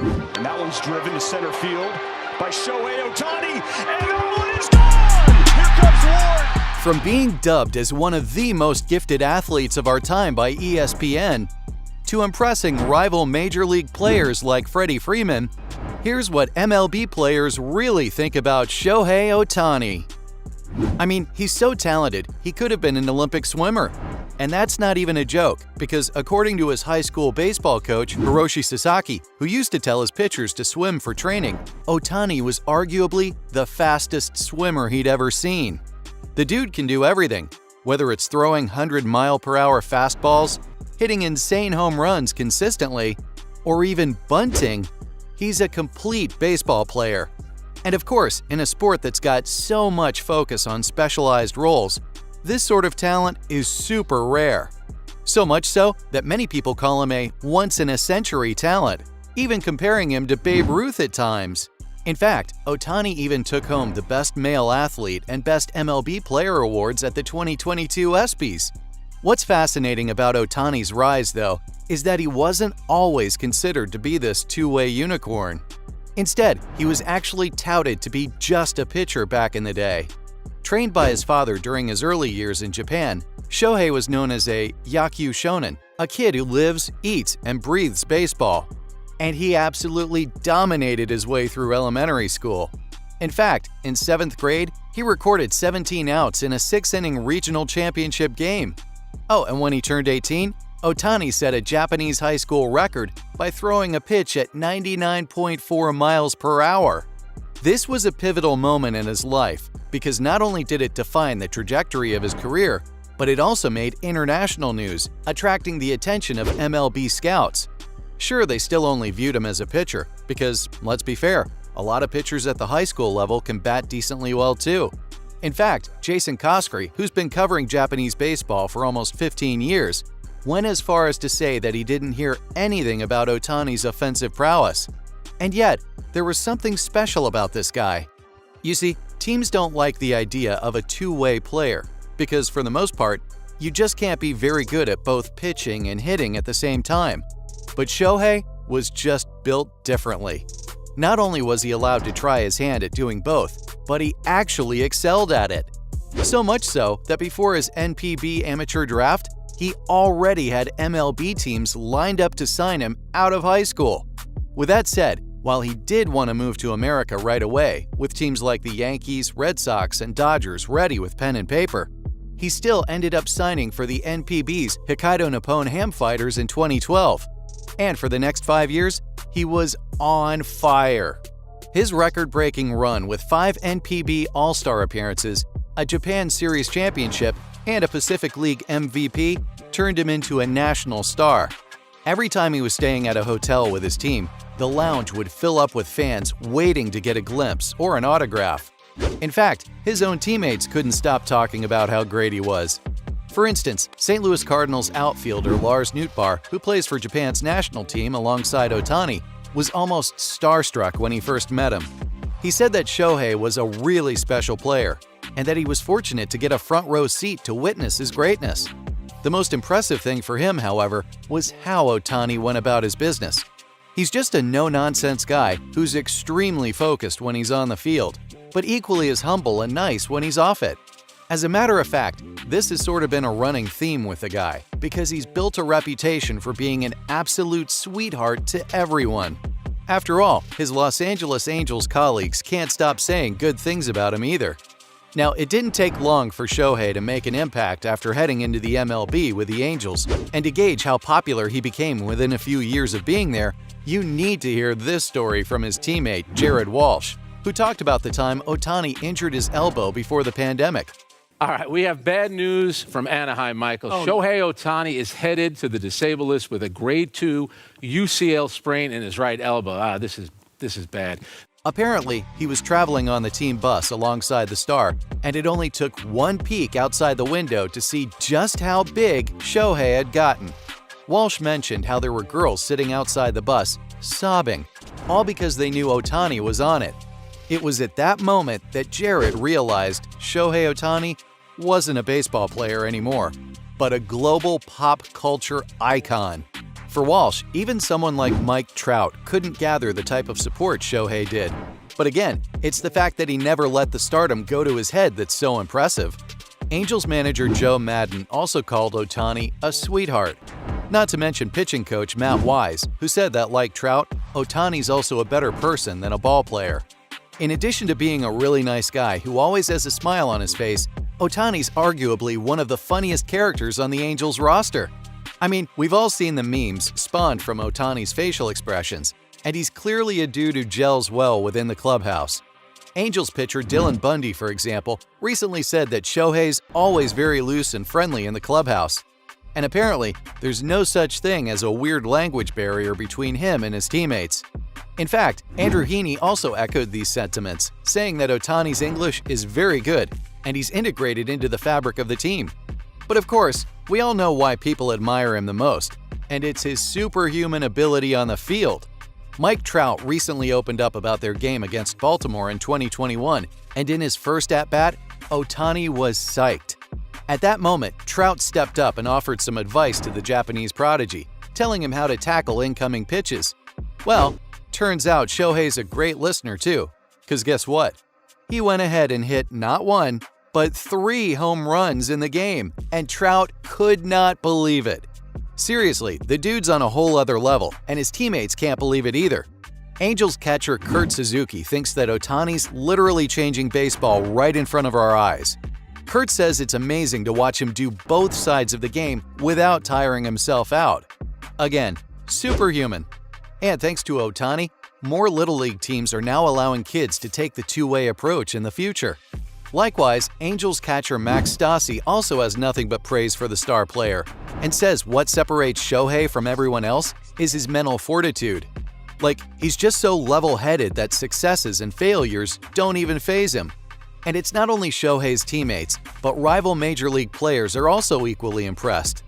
And that one's driven to center field by Shohei Ohtani, and that one is gone! Here comes Ward! From being dubbed as one of the most gifted athletes of our time by ESPN, to impressing rival major league players like Freddie Freeman, here's what MLB players really think about Shohei Ohtani. I mean, he's so talented, he could have been an Olympic swimmer. And that's not even a joke, because according to his high school baseball coach, Hiroshi Sasaki, who used to tell his pitchers to swim for training, Ohtani was arguably the fastest swimmer he'd ever seen. The dude can do everything, whether it's throwing 100-mile-per-hour fastballs, hitting insane home runs consistently, or even bunting. He's a complete baseball player. And of course, in a sport that's got so much focus on specialized roles, this sort of talent is super rare. So much so that many people call him a once-in-a-century talent, even comparing him to Babe Ruth at times. In fact, Ohtani even took home the Best Male Athlete and Best MLB Player awards at the 2022 ESPYs. What's fascinating about Ohtani's rise, though, is that he wasn't always considered to be this two-way unicorn. Instead, he was actually touted to be just a pitcher back in the day. Trained by his father during his early years in Japan, Shohei was known as a Yakyu Shonen, a kid who lives, eats, and breathes baseball. And he absolutely dominated his way through elementary school. In fact, in 7th grade, he recorded 17 outs in a 6-inning regional championship game. Oh, and when he turned 18, Ohtani set a Japanese high school record by throwing a pitch at 99.4 miles per hour. This was a pivotal moment in his life because not only did it define the trajectory of his career, but it also made international news, attracting the attention of MLB scouts. Sure, they still only viewed him as a pitcher because, let's be fair, a lot of pitchers at the high school level can bat decently well too. In fact, Jason Koskari, who's been covering Japanese baseball for almost 15 years, went as far as to say that he didn't hear anything about Ohtani's offensive prowess. And yet, there was something special about this guy. You see, teams don't like the idea of a two-way player because, for the most part, you just can't be very good at both pitching and hitting at the same time. But Shohei was just built differently. Not only was he allowed to try his hand at doing both, but he actually excelled at it. So much so that before his NPB amateur draft, he already had MLB teams lined up to sign him out of high school. With that said, while he did want to move to America right away, with teams like the Yankees, Red Sox, and Dodgers ready with pen and paper, he still ended up signing for the NPB's Hokkaido Nippon Ham Fighters in 2012. And for the next 5 years, he was on fire. His record-breaking run with 5 NPB All-Star appearances, a Japan Series championship, and a Pacific League MVP turned him into a national star. Every time he was staying at a hotel with his team, the lounge would fill up with fans waiting to get a glimpse or an autograph. In fact, his own teammates couldn't stop talking about how great he was. For instance, St. Louis Cardinals outfielder Lars Nootbaar, who plays for Japan's national team alongside Ohtani, was almost starstruck when he first met him. He said that Shohei was a really special player, and that he was fortunate to get a front-row seat to witness his greatness. The most impressive thing for him, however, was how Ohtani went about his business. He's just a no-nonsense guy who's extremely focused when he's on the field, but equally as humble and nice when he's off it. As a matter of fact, this has sort of been a running theme with the guy, because he's built a reputation for being an absolute sweetheart to everyone. After all, his Los Angeles Angels colleagues can't stop saying good things about him either. Now, it didn't take long for Shohei to make an impact after heading into the MLB with the Angels, and to gauge how popular he became within a few years of being there, you need to hear this story from his teammate, Jared Walsh, who talked about the time Ohtani injured his elbow before the pandemic. All right, we have bad news from Anaheim, Michael. Shohei Ohtani is headed to the disabled list with a grade 2 UCL sprain in his right elbow. This is bad. Apparently, he was traveling on the team bus alongside the star, and it only took one peek outside the window to see just how big Shohei had gotten. Walsh mentioned how there were girls sitting outside the bus, sobbing, all because they knew Ohtani was on it. It was at that moment that Jared realized Shohei Ohtani wasn't a baseball player anymore, but a global pop culture icon. For Walsh, even someone like Mike Trout couldn't gather the type of support Shohei did. But again, it's the fact that he never let the stardom go to his head that's so impressive. Angels manager Joe Maddon also called Ohtani a sweetheart. Not to mention pitching coach Matt Wise, who said that like Trout, Ohtani's also a better person than a ball player. In addition to being a really nice guy who always has a smile on his face, Ohtani's arguably one of the funniest characters on the Angels roster. I mean, we've all seen the memes spawned from Ohtani's facial expressions, and he's clearly a dude who gels well within the clubhouse. Angels pitcher Dylan Bundy, for example, recently said that Shohei's always very loose and friendly in the clubhouse. And apparently, there's no such thing as a weird language barrier between him and his teammates. In fact, Andrew Heaney also echoed these sentiments, saying that Ohtani's English is very good and he's integrated into the fabric of the team. But of course, we all know why people admire him the most, and it's his superhuman ability on the field. Mike Trout recently opened up about their game against Baltimore in 2021, and in his first at-bat, Ohtani was psyched. At that moment, Trout stepped up and offered some advice to the Japanese prodigy, telling him how to tackle incoming pitches. Well, turns out Shohei's a great listener too, because guess what? He went ahead and hit not 1, but 3 home runs in the game, and Trout could not believe it. Seriously, the dude's on a whole other level, and his teammates can't believe it either. Angels catcher Kurt Suzuki thinks that Ohtani's literally changing baseball right in front of our eyes. Kurt says it's amazing to watch him do both sides of the game without tiring himself out. Again, superhuman. And thanks to Ohtani, more Little League teams are now allowing kids to take the two-way approach in the future. Likewise, Angels catcher Max Stassi also has nothing but praise for the star player, and says what separates Shohei from everyone else is his mental fortitude. Like, he's just so level-headed that successes and failures don't even faze him. And it's not only Shohei's teammates, but rival Major League players are also equally impressed.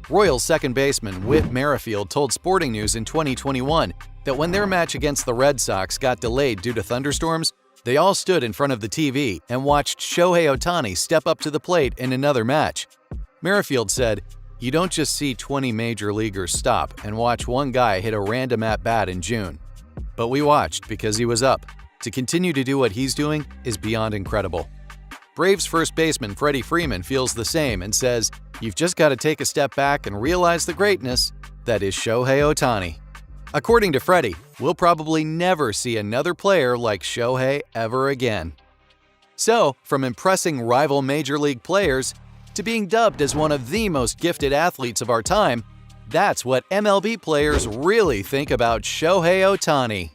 Royals second baseman Whit Merrifield told Sporting News in 2021 that when their match against the Red Sox got delayed due to thunderstorms, they all stood in front of the TV and watched Shohei Ohtani step up to the plate in another match. Merrifield said, "You don't just see 20 major leaguers stop and watch one guy hit a random at-bat in June. But we watched because he was up. To continue to do what he's doing is beyond incredible." Braves first baseman Freddie Freeman feels the same and says, "You've just got to take a step back and realize the greatness that is Shohei Ohtani." According to Freddie, we'll probably never see another player like Shohei ever again. So, from impressing rival Major League players to being dubbed as one of the most gifted athletes of our time, that's what MLB players really think about Shohei Ohtani.